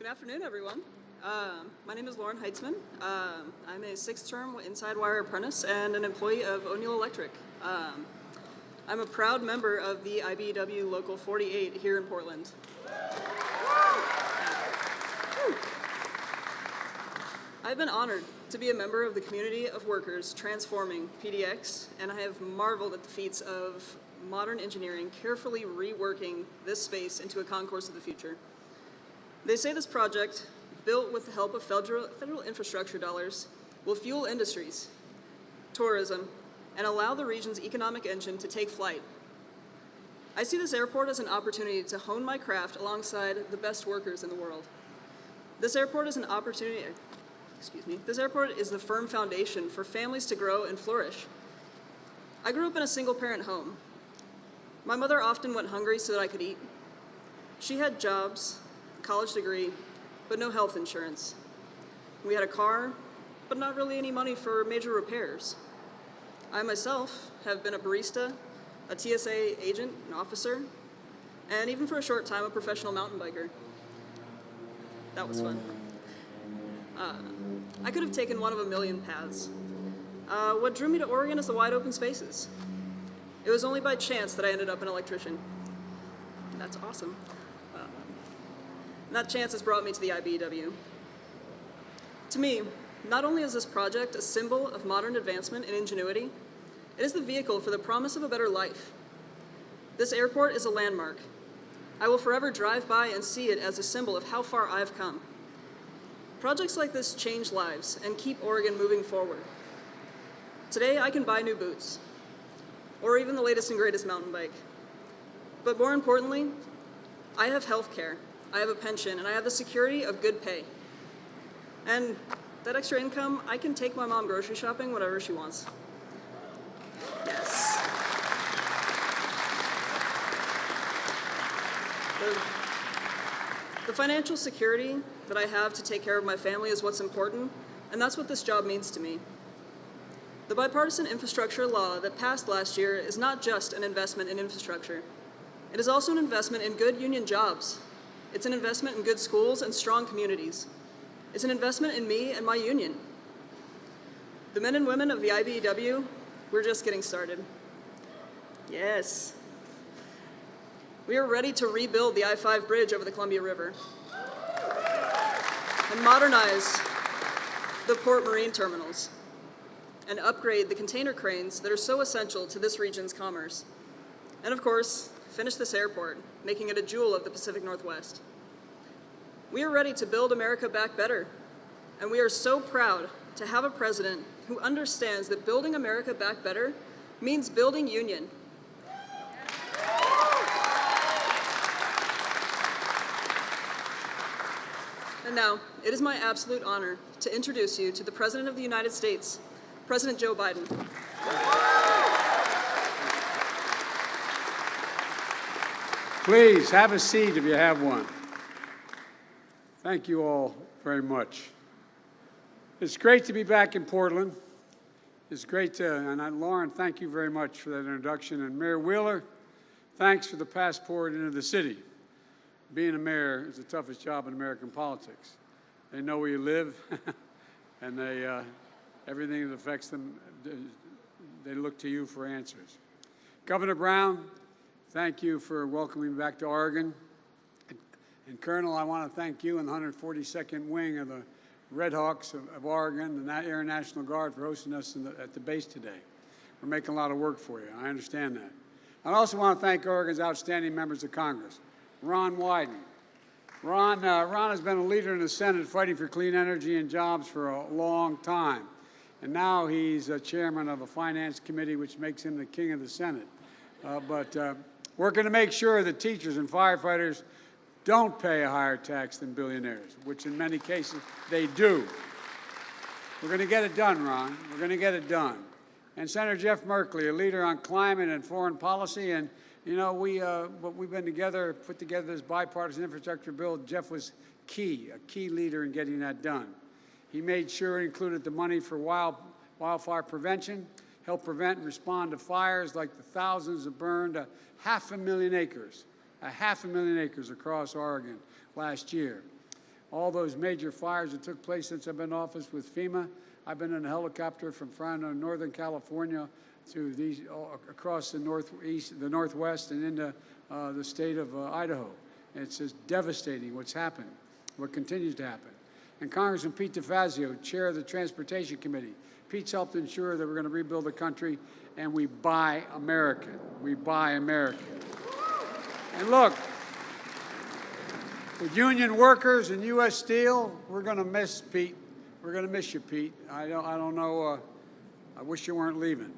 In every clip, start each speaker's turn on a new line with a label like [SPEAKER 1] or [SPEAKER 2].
[SPEAKER 1] Good afternoon, everyone. My name is Lauren Heitzman. I'm a sixth-term Inside Wire Apprentice and an employee of O'Neill Electric. I'm a proud member of the IBEW Local 48 here in Portland. I've been honored to be a member of the community of workers transforming PDX, and I have marveled at the feats of modern engineering carefully reworking this space into a concourse of the future. They say this project, built with the help of federal infrastructure dollars, will fuel industries, tourism, and allow the region's economic engine to take flight. I see this airport as an opportunity to hone my craft alongside the best workers in the world. This airport is an opportunity, this airport is the firm foundation for families to grow and flourish. I grew up in a single-parent home. My mother often went hungry so that I could eat. She had jobs, a college degree, but no health insurance. We had a car, but not really any money for major repairs. I myself have been a barista, a TSA agent, an officer, and even for a short time, a professional mountain biker. That was fun. I could have taken one of a million paths. What drew me to Oregon is the wide open spaces. It was only by chance that I ended up an electrician. That's awesome. And that chance has brought me to the IBEW. To me, not only is this project a symbol of modern advancement and ingenuity, it is the vehicle for the promise of a better life. This airport is a landmark. I will forever drive by and see it as a symbol of how far I've come. Projects like this change lives and keep Oregon moving forward. Today, I can buy new boots, or even the latest and greatest mountain bike. But more importantly, I have health care, I have a pension, and I have the security of good pay. And that extra income, I can take my mom grocery shopping whenever she wants. Yes. The financial security that I have to take care of my family is what's important, and that's what this job means to me. The Bipartisan Infrastructure Law that passed last year is not just an investment in infrastructure. It is also an investment in good union jobs. It's an investment in good schools and strong communities. It's an investment in me and my union. The men and women of the IBEW, we're just getting started. Yes. We are ready to rebuild the I-5 bridge over the Columbia River and modernize the port marine terminals and upgrade the container cranes that are so essential to this region's commerce. And of course, finish this airport, making it a jewel of the Pacific Northwest. We are ready to build America back better, and we are so proud to have a president who understands that building America back better means building union. And now, it is my absolute honor to introduce you to the President of the United States, President Joe Biden.
[SPEAKER 2] Please, have a seat if you have one. Thank you all very much. It's great to be back in Portland. It's great to, and Lauren, thank you very much for that introduction. And Mayor Wheeler, thanks for the passport into the city. Being a mayor is the toughest job in American politics. They know where you live, and everything that affects them, they look to you for answers. Governor Brown, thank you for welcoming me back to Oregon. And Colonel, I want to thank you and the 142nd Wing of the Red Hawks of Oregon, the Air National Guard, for hosting us at the base today. We're making a lot of work for you. I understand that. I also want to thank Oregon's outstanding members of Congress. Ron Wyden. Ron has been a leader in the Senate fighting for clean energy and jobs for a long time. And now he's a chairman of a finance committee, which makes him the king of the Senate. Working to make sure that teachers and firefighters don't pay a higher tax than billionaires, which in many cases they do. We're going to get it done, Ron. We're going to get it done. And Senator Jeff Merkley, a leader on climate and foreign policy, and you know, we've been together, put together this bipartisan infrastructure bill. Jeff was a key leader in getting that done. He made sure it included the money for wildfire prevention, help prevent and respond to fires like the thousands that burned 500,000 acres across Oregon last year. all those major fires that took place since I've been in office with FEMA. I've been in a helicopter from Northern California to these across the northeast, the northwest, and into the state of Idaho. And it's just devastating what's happened, what continues to happen. And Congressman Pete DeFazio, chair of the Transportation Committee. Pete's helped ensure that we're going to rebuild the country, and we buy American. We buy American. And look, with union workers and U.S. Steel, we're going to miss Pete. We're going to miss you, Pete. I don't know. I wish you weren't leaving.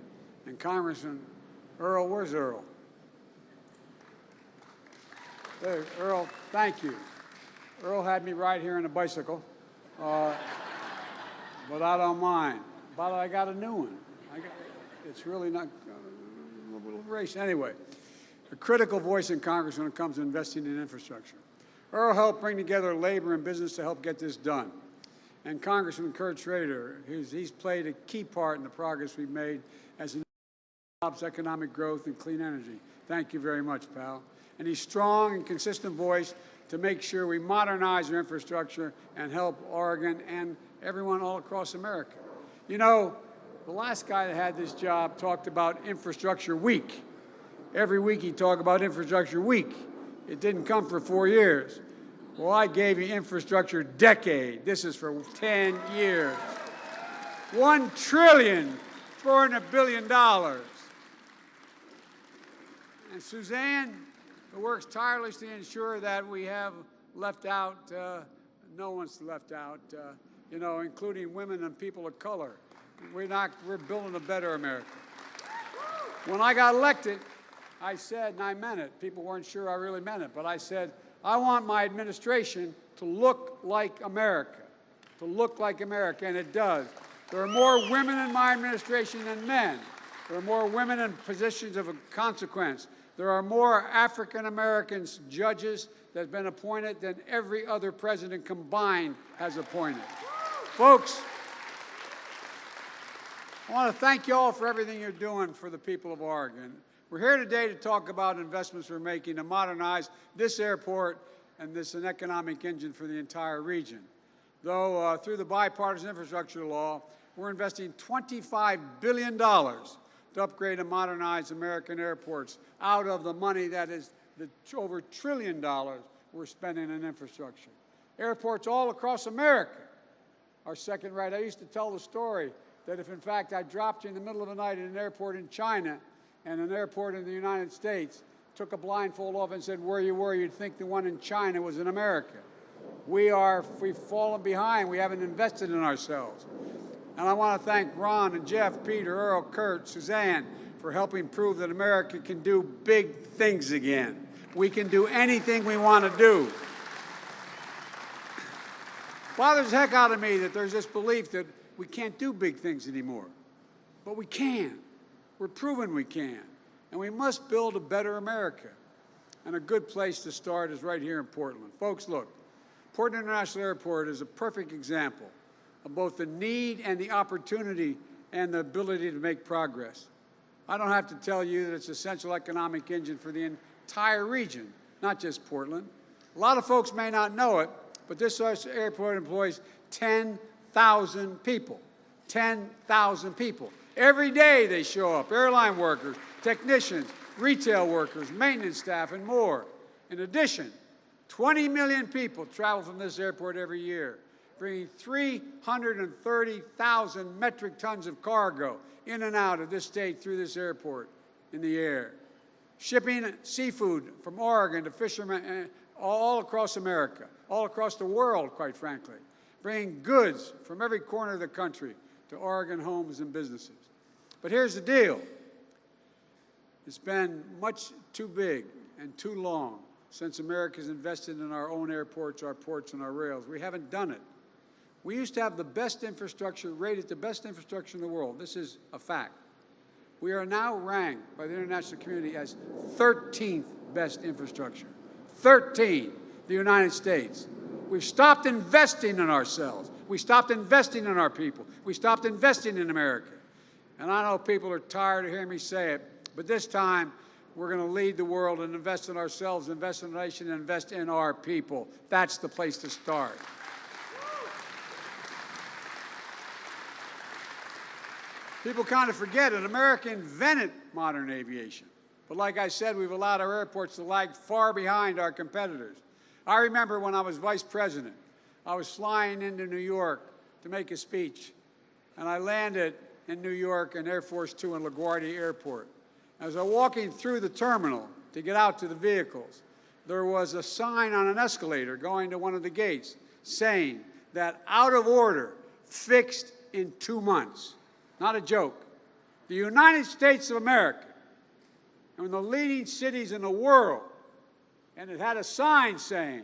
[SPEAKER 2] And Congressman Earl, where's Earl? There, Earl, thank you. Earl had me right here on a bicycle, but I don't mind. But I got a new one. It's really not a little race. Anyway, a critical voice in Congress when it comes to investing in infrastructure. Earl helped bring together labor and business to help get this done. And Congressman Kurt Schrader, he's played a key part in the progress we've made as in jobs, economic growth, and clean energy. Thank you very much, pal. And he's strong and consistent voice to make sure we modernize our infrastructure and help Oregon and everyone all across America. You know, the last guy that had this job talked about Infrastructure Week. Every week he talked about Infrastructure Week. It didn't come for 4 years. Well, I gave you Infrastructure Decade. This is for 10 years. $1.4 trillion. And Suzanne, who works tirelessly to ensure that we have left out, no one's left out, you know, including women and people of color. We're building a better America. When I got elected, I said, and I meant it, people weren't sure I really meant it, but I said, I want my administration to look like America, and it does. There are more women in my administration than men. There are more women in positions of consequence. There are more African Americans judges that have been appointed than every other president combined has appointed. Folks, I want to thank you all for everything you're doing for the people of Oregon. We're here today to talk about investments we're making to modernize this airport, and this is an economic engine for the entire region. Though through the Bipartisan Infrastructure Law, we're investing $25 billion to upgrade and modernize American airports out of the money that is the over $1 trillion we're spending in infrastructure. Airports all across America are second rate. I used to tell the story that if, in fact, I dropped you in the middle of the night in an airport in China and an airport in the United States, took a blindfold off and said, where you were, you'd think the one in China was in America. We've fallen behind. We haven't invested in ourselves. And I want to thank Ron and Jeff, Peter, Earl, Kurt, Suzanne for helping prove that America can do big things again. We can do anything we want to do. Bothers the heck out of me that there's this belief that we can't do big things anymore. But we can. We're proving we can. And we must build a better America. And a good place to start is right here in Portland. Folks, look, Portland International Airport is a perfect example of both the need and the opportunity and the ability to make progress. I don't have to tell you that it's an essential economic engine for the entire region, not just Portland. A lot of folks may not know it, but this airport employs 10,000 people. 10,000 people. Every day they show up, airline workers, technicians, retail workers, maintenance staff, and more. In addition, 20 million people travel from this airport every year, bringing 330,000 metric tons of cargo in and out of this state through this airport in the air. Shipping seafood from Oregon to fishermen all across America, all across the world, quite frankly. Bringing goods from every corner of the country to Oregon homes and businesses. But here's the deal. It's been much too big and too long since America's invested in our own airports, our ports, and our rails. We haven't done it. We used to have the best infrastructure, rated the best infrastructure in the world. This is a fact. We are now ranked by the international community as 13th best infrastructure. 13, the United States. We've stopped investing in ourselves. We stopped investing in our people. We stopped investing in America. And I know people are tired of hearing me say it, but this time we're going to lead the world and invest in ourselves, invest in the nation, and invest in our people. That's the place to start. People kind of forget it. America invented modern aviation. But like I said, we've allowed our airports to lag far behind our competitors. I remember when I was vice president, I was flying into New York to make a speech, and I landed in New York in Air Force Two in LaGuardia Airport. As I was walking through the terminal to get out to the vehicles, there was a sign on an escalator going to one of the gates saying that out of order, fixed in 2 months. Not a joke. The United States of America, and one of the leading cities in the world, and it had a sign saying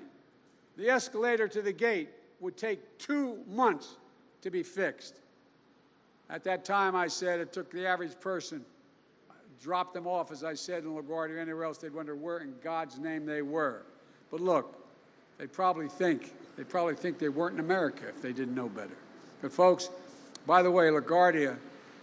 [SPEAKER 2] the escalator to the gate would take 2 months to be fixed. At that time, I said it took the average person, dropped them off, as I said, in LaGuardia or anywhere else, they'd wonder where in God's name they were. But look, they probably think they weren't in America if they didn't know better. But folks, by the way, LaGuardia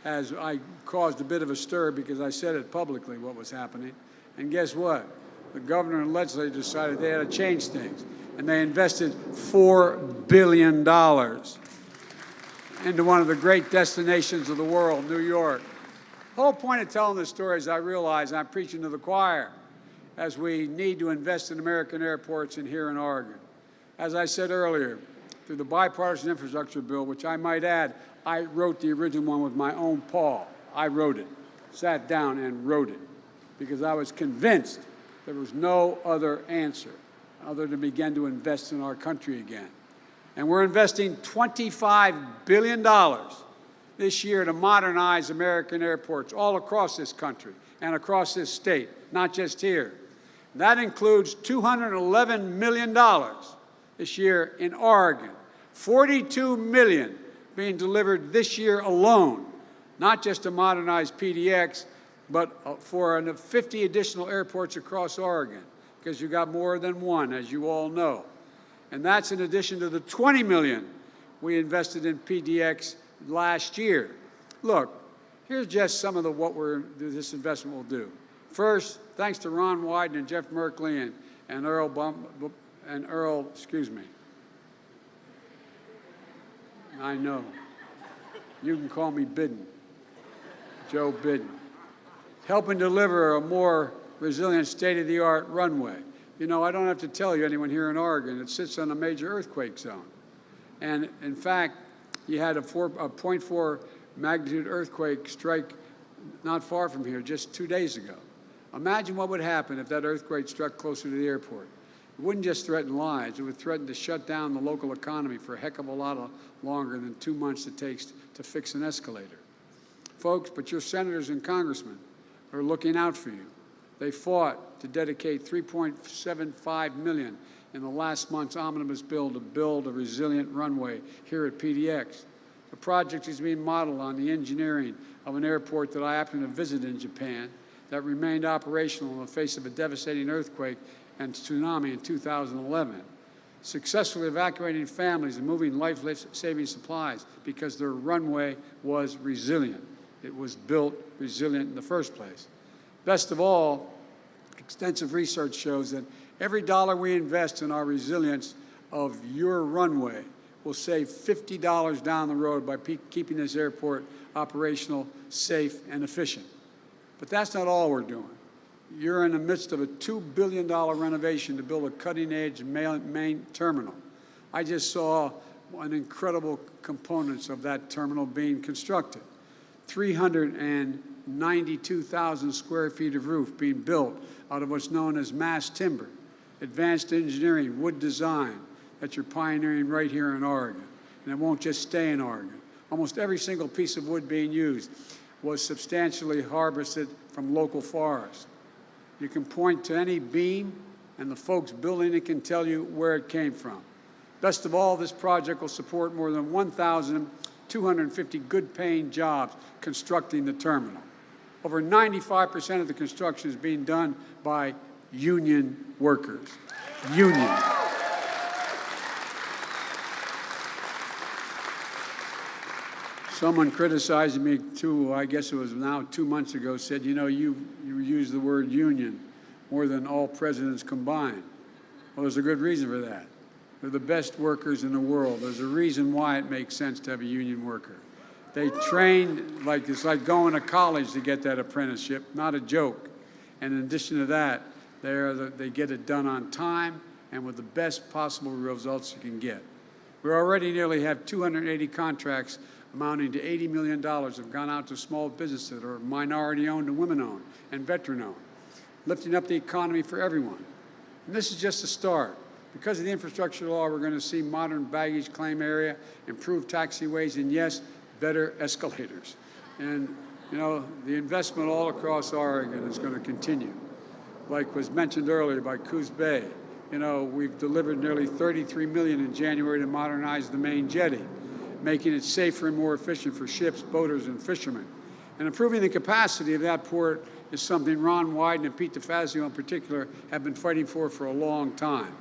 [SPEAKER 2] I caused a bit of a stir because I said it publicly what was happening. And guess what? The governor and legislature decided they had to change things. And they invested $4 billion into one of the great destinations of the world, New York. The whole point of telling this story is I realize I'm preaching to the choir as we need to invest in American airports and here in Oregon. As I said earlier, through the Bipartisan Infrastructure Bill, which I might add, I wrote the original one with my own paw. I wrote it, sat down and wrote it, because I was convinced there was no other answer other than begin to invest in our country again. And we're investing $25 billion this year to modernize American airports all across this country and across this state, not just here. That includes $211 million this year in Oregon, $42 million being delivered this year alone, not just to modernize PDX, but for 50 additional airports across Oregon, because you got more than one, as you all know. And that's in addition to the $20 million we invested in PDX last year. Look, here's just some of what this investment will do. First, thanks to Ron Wyden and Jeff Merkley and Earl, excuse me. I know. You can call me Bidden, Joe Bidden. Helping deliver a more resilient, state-of-the-art runway. You know, I don't have to tell you, anyone here in Oregon, it sits on a major earthquake zone. And in fact, you had a 0.4 magnitude earthquake strike not far from here just 2 days ago. Imagine what would happen if that earthquake struck closer to the airport. It wouldn't just threaten lives, it would threaten to shut down the local economy for a heck of a lot longer than 2 months it takes to fix an escalator. Folks, but your senators and congressmen are looking out for you. They fought to dedicate $3.75 million in the last month's omnibus bill to build a resilient runway here at PDX. The project is being modeled on the engineering of an airport that I happened to visit in Japan that remained operational in the face of a devastating earthquake and tsunami in 2011, successfully evacuating families and moving life-saving supplies because their runway was resilient. It was built resilient in the first place. Best of all, extensive research shows that every dollar we invest in our resilience of your runway will save $50 down the road by keeping this airport operational, safe, and efficient. But that's not all we're doing. You're in the midst of a $2 billion renovation to build a cutting-edge main terminal. I just saw an incredible components of that terminal being constructed. 392,000 square feet of roof being built out of what's known as mass timber, advanced engineering, wood design that you're pioneering right here in Oregon. And it won't just stay in Oregon. Almost every single piece of wood being used was substantially harvested from local forests. You can point to any beam, and the folks building it can tell you where it came from. Best of all, this project will support more than 1,250 good-paying jobs constructing the terminal. Over 95% of the construction is being done by union workers. Union. Someone criticizing me, too, I guess it was now 2 months ago, said, you know, you use the word union more than all presidents combined. Well, there's a good reason for that. They're the best workers in the world. There's a reason why it makes sense to have a union worker. They trained like it's like going to college to get that apprenticeship, not a joke. And in addition to that, they get it done on time and with the best possible results you can get. We already nearly have 280 contracts amounting to $80 million have gone out to small businesses that are minority-owned and women-owned and veteran-owned, lifting up the economy for everyone. And this is just the start. Because of the infrastructure law, we're going to see modern baggage claim area, improved taxiways, and yes, better escalators. And, you know, the investment all across Oregon is going to continue. Like was mentioned earlier by Coos Bay, you know, we've delivered nearly $33 million in January to modernize the main jetty, making it safer and more efficient for ships, boaters, and fishermen. And improving the capacity of that port is something Ron Wyden and Pete DeFazio in particular have been fighting for a long time.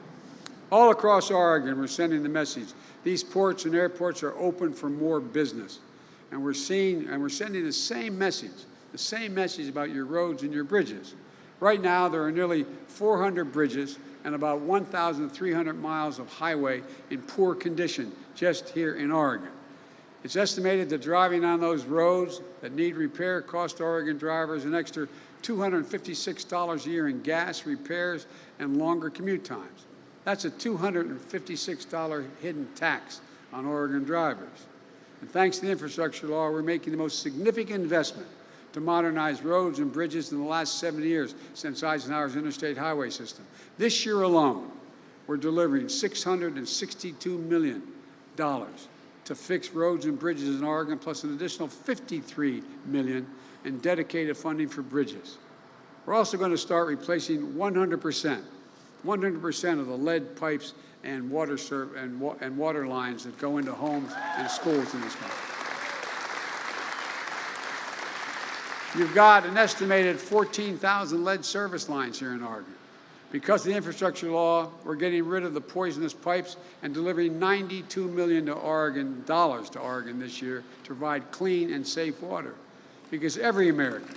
[SPEAKER 2] All across Oregon, we're sending the message. These ports and airports are open for more business. And we're sending the same message about your roads and your bridges. Right now, there are nearly 400 bridges and about 1,300 miles of highway in poor condition just here in Oregon. It's estimated that driving on those roads that need repair cost Oregon drivers an extra $256 a year in gas, repairs, and longer commute times. That's a $256 hidden tax on Oregon drivers. And thanks to the infrastructure law, we're making the most significant investment to modernize roads and bridges in the last 70 years since Eisenhower's interstate highway system. This year alone, we're delivering $662 million to fix roads and bridges in Oregon, plus an additional $53 million in dedicated funding for bridges. We're also going to start replacing 100% of the lead pipes and water lines that go into homes and schools in this country. You've got an estimated 14,000 lead service lines here in Oregon. Because of the infrastructure law, we're getting rid of the poisonous pipes and delivering $92 million to Oregon this year to provide clean and safe water. Because every American,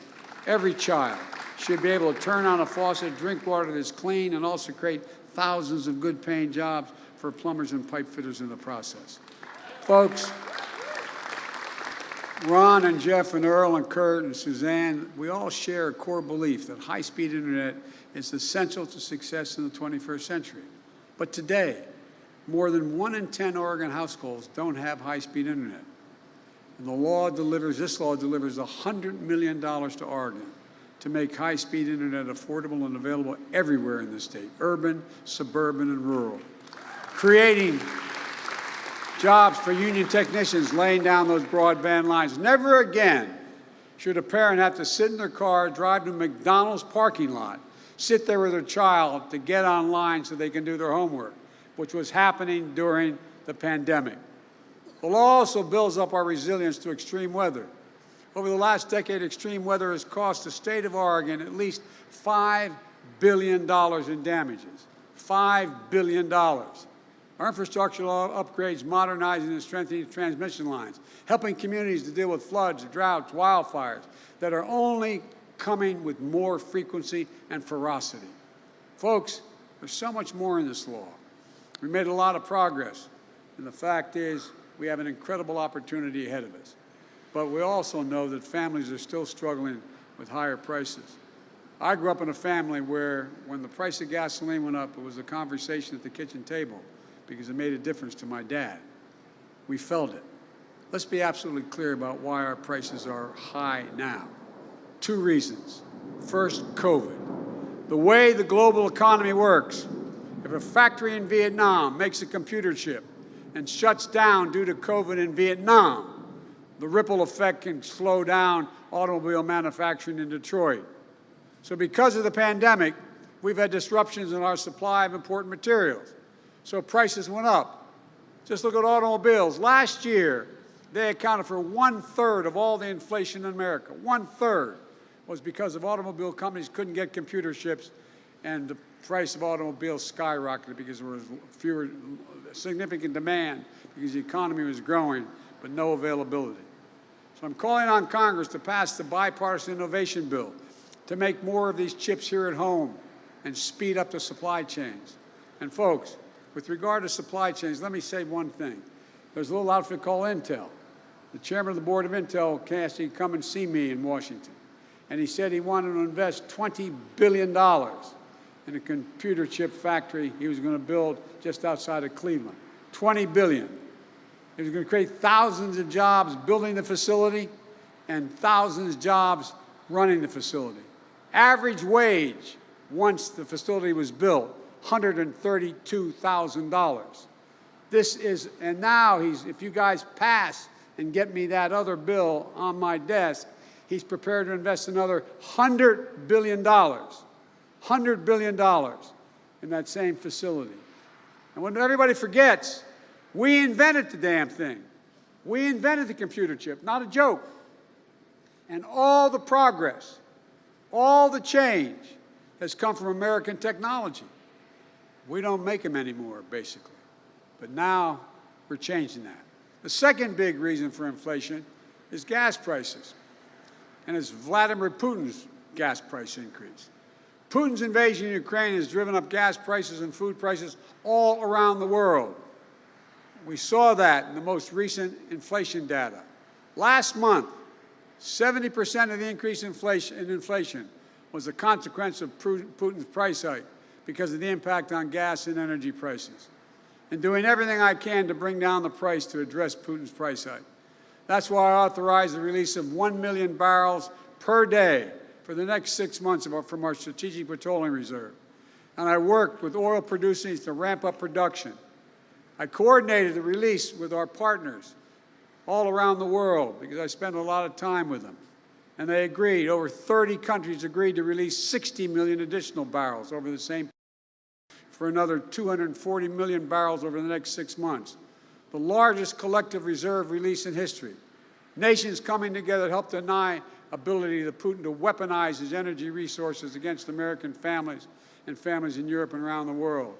[SPEAKER 2] every child, should be able to turn on a faucet, drink water that's clean, and also create thousands of good-paying jobs for plumbers and pipe fitters in the process. Folks, Ron and Jeff and Earl and Kurt and Suzanne, we all share a core belief that high-speed internet is essential to success in the 21st century. But today, more than 1 in 10 Oregon households don't have high-speed internet. And this law delivers $100 million to Oregon to make high-speed internet affordable and available everywhere in the state, urban, suburban, and rural, creating jobs for union technicians laying down those broadband lines. Never again should a parent have to sit in their car, drive to McDonald's parking lot, sit there with their child to get online so they can do their homework, which was happening during the pandemic. The law also builds up our resilience to extreme weather. Over the last decade, extreme weather has cost the state of Oregon at least $5 billion in damages. $5 billion. Our infrastructure law upgrades modernizing and strengthening transmission lines, helping communities to deal with floods, droughts, wildfires that are only coming with more frequency and ferocity. Folks, there's so much more in this law. We made a lot of progress, and the fact is we have an incredible opportunity ahead of us. But we also know that families are still struggling with higher prices. I grew up in a family where when the price of gasoline went up, it was a conversation at the kitchen table because it made a difference to my dad. We felt it. Let's be absolutely clear about why our prices are high now. 2 reasons. First, COVID. The way the global economy works, if a factory in Vietnam makes a computer chip and shuts down due to COVID in Vietnam, the ripple effect can slow down automobile manufacturing in Detroit. So because of the pandemic, we've had disruptions in our supply of important materials. So prices went up. Just look at automobiles. Last year, they accounted for 1/3 of all the inflation in America. 1/3 was because of automobile companies couldn't get computer chips, and the price of automobiles skyrocketed because there was significant demand because the economy was growing, but no availability. So I'm calling on Congress to pass the Bipartisan Innovation Bill to make more of these chips here at home and speed up the supply chains. And folks, with regard to supply chains, let me say one thing. There's a little outfit called Intel. the chairman of the board of Intel asked me to come and see me in Washington. And he said he wanted to invest $20 billion in a computer chip factory he was going to build just outside of Cleveland. $20 billion. He was going to create thousands of jobs building the facility and thousands of jobs running the facility. Average wage, once the facility was built, $132,000. This is, and now if you guys pass and get me that other bill on my desk, he's prepared to invest another $100 billion, $100 billion in that same facility. And when everybody forgets, we invented the damn thing. We invented the computer chip, not a joke. And all the progress, all the change has come from American technology. We don't make them anymore, basically. But now we're changing that. The second big reason for inflation is gas prices. And it's Vladimir Putin's gas price increase. Putin's invasion of Ukraine has driven up gas prices and food prices all around the world. We saw that in the most recent inflation data. Last month, 70% of the increase in inflation was a consequence of Putin's price hike because of the impact on gas and energy prices. And doing everything I can to bring down the price to address Putin's price hike. That's why I authorized the release of 1 million barrels per day for the next 6 months from our Strategic Petroleum Reserve. And I worked with oil producers to ramp up production. I coordinated the release with our partners all around the world because I spent a lot of time with them. And they agreed, over 30 countries agreed to release 60 million additional barrels over the same for another 240 million barrels over the next 6 months. The largest collective reserve release in history. Nations coming together to help deny ability to Putin to weaponize his energy resources against American families and families in Europe and around the world.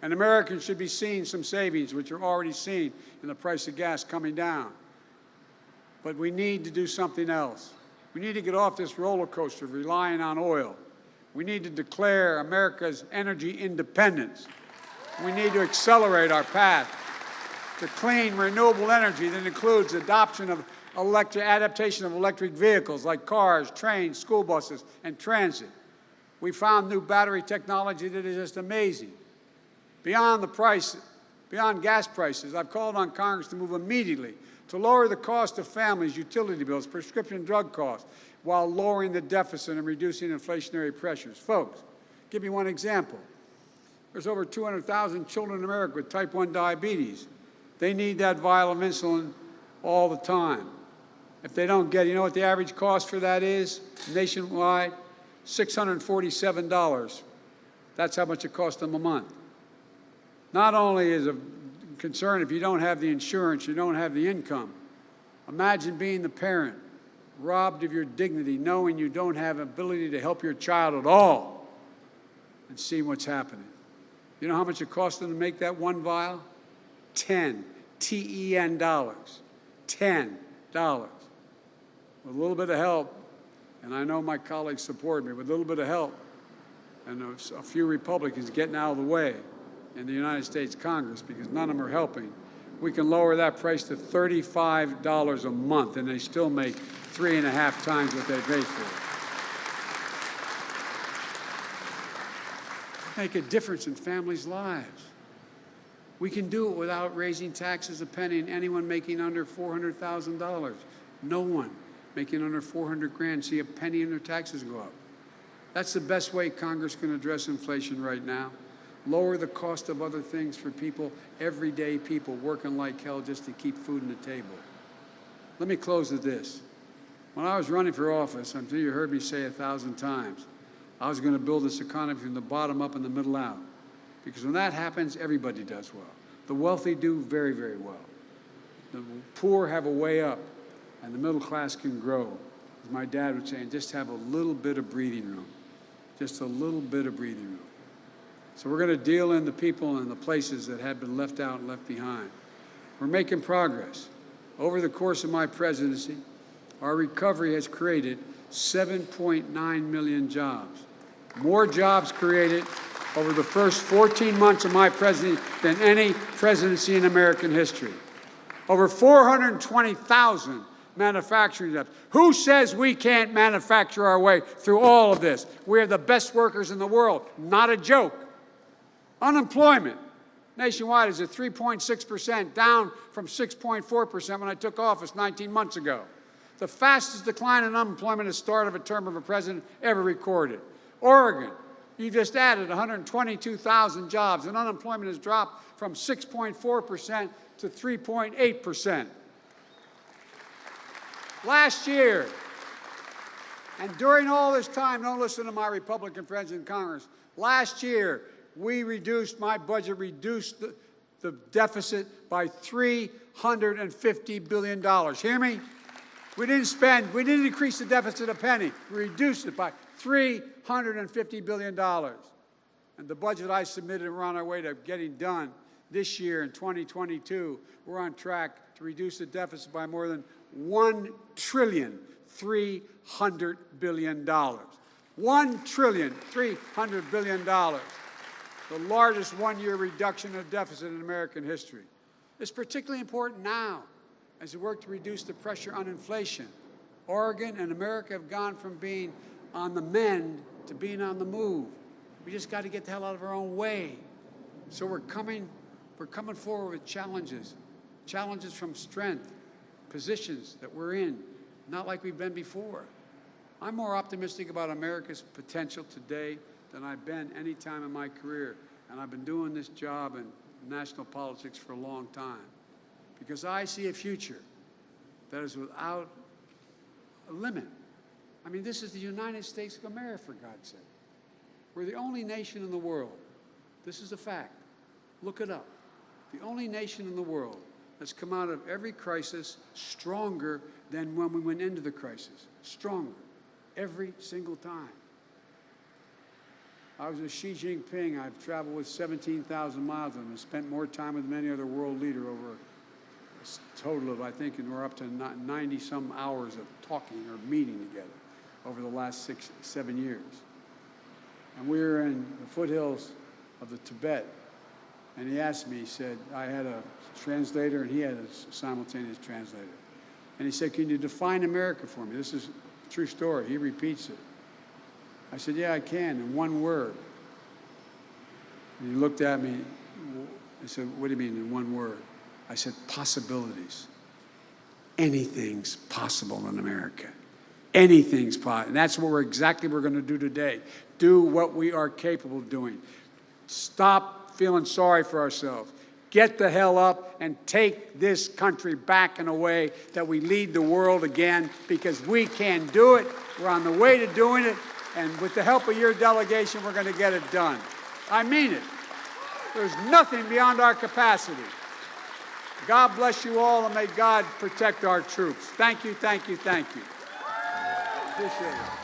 [SPEAKER 2] And Americans should be seeing some savings, which are already seen in the price of gas coming down. But we need to do something else. We need to get off this roller coaster of relying on oil. We need to declare America's energy independence. We need to accelerate our path to clean, renewable energy that includes adoption of adaptation of electric vehicles like cars, trains, school buses, and transit. We found new battery technology that is just amazing. Beyond gas prices, I've called on Congress to move immediately to lower the cost of families' utility bills, prescription drug costs, while lowering the deficit and reducing inflationary pressures. Folks, give you one example. There's over 200,000 children in America with type 1 diabetes. They need that vial of insulin all the time. If they don't get it, you know what the average cost for that is nationwide? $647. That's how much it costs them a month. Not only is a concern if you don't have the insurance, you don't have the income. Imagine being the parent, robbed of your dignity, knowing you don't have ability to help your child at all, and see what's happening. You know how much it costs them to make that one vial? $10 dollars. $10. With a little bit of help, and I know my colleagues support me, with a little bit of help, and a few Republicans getting out of the way in the United States Congress, because none of them are helping, we can lower that price to $35 a month, and they still make 3.5 times what they pay for. Make a difference in families' lives. We can do it without raising taxes a penny, and anyone making under $400,000. No one making under 400 grand see a penny in their taxes go up. That's the best way Congress can address inflation right now. Lower the cost of other things for people, everyday people working like hell just to keep food on the table. Let me close with this. When I was running for office, I'm sure you heard me say 1,000 times, I was going to build this economy from the bottom up and the middle out. Because when that happens, everybody does well. The wealthy do very, very well. The poor have a way up, and the middle class can grow. As my dad would say, and just have a little bit of breathing room. Just a little bit of breathing room. So we're going to deal in the people and the places that have been left out and left behind. We're making progress. Over the course of my presidency, our recovery has created 7.9 million jobs. More jobs created over the first 14 months of my presidency than any presidency in American history. Over 420,000 manufacturing jobs. Who says we can't manufacture our way through all of this? We're the best workers in the world. Not a joke. Unemployment nationwide is at 3.6%, down from 6.4% when I took office 19 months ago. The fastest decline in unemployment at the start of a term of a president ever recorded. Oregon, you just added 122,000 jobs, and unemployment has dropped from 6.4% to 3.8%. Last year, and during all this time, don't listen to my Republican friends in Congress, last year we reduced, my budget reduced the deficit by $350 billion. Hear me? We didn't increase the deficit a penny. We reduced it by $350 billion. And the budget I submitted, we're on our way to getting done this year in 2022. We're on track to reduce the deficit by more than $1.3 trillion. $1.3 trillion. The largest one-year reduction of deficit in American history. It's particularly important now as we work to reduce the pressure on inflation. Oregon and America have gone from being on the mend to being on the move. We just got to get the hell out of our own way. So we're coming forward with challenges from strength, positions that we're in, not like we've been before. I'm more optimistic about America's potential today than I've been any time in my career. And I've been doing this job in national politics for a long time. Because I see a future that is without a limit. I mean, this is the United States of America, for God's sake. We're the only nation in the world. This is a fact. Look it up. The only nation in the world that's come out of every crisis stronger than when we went into the crisis. Stronger. Every single time. I was with Xi Jinping. I've traveled with 17,000 miles with him and spent more time with any other world leader over a total of, I think, and we're up to 90-some hours of talking or meeting together over the last 6-7 years. And we were in the foothills of the Tibet, and he asked me, he said, I had a translator and he had a simultaneous translator. And he said, can you define America for me? This is a true story. He repeats it. I said, yeah, I can, in one word. And he looked at me. I said, what do you mean in one word? I said, possibilities. Anything's possible in America. Anything's possible. And that's what we're going to do today. Do what we are capable of doing. Stop feeling sorry for ourselves. Get the hell up and take this country back in a way that we lead the world again, because we can do it. We're on the way to doing it. And with the help of your delegation, we're going to get it done. I mean it. There's nothing beyond our capacity. God bless you all, and may God protect our troops. Thank you, thank you, thank you. Appreciate it.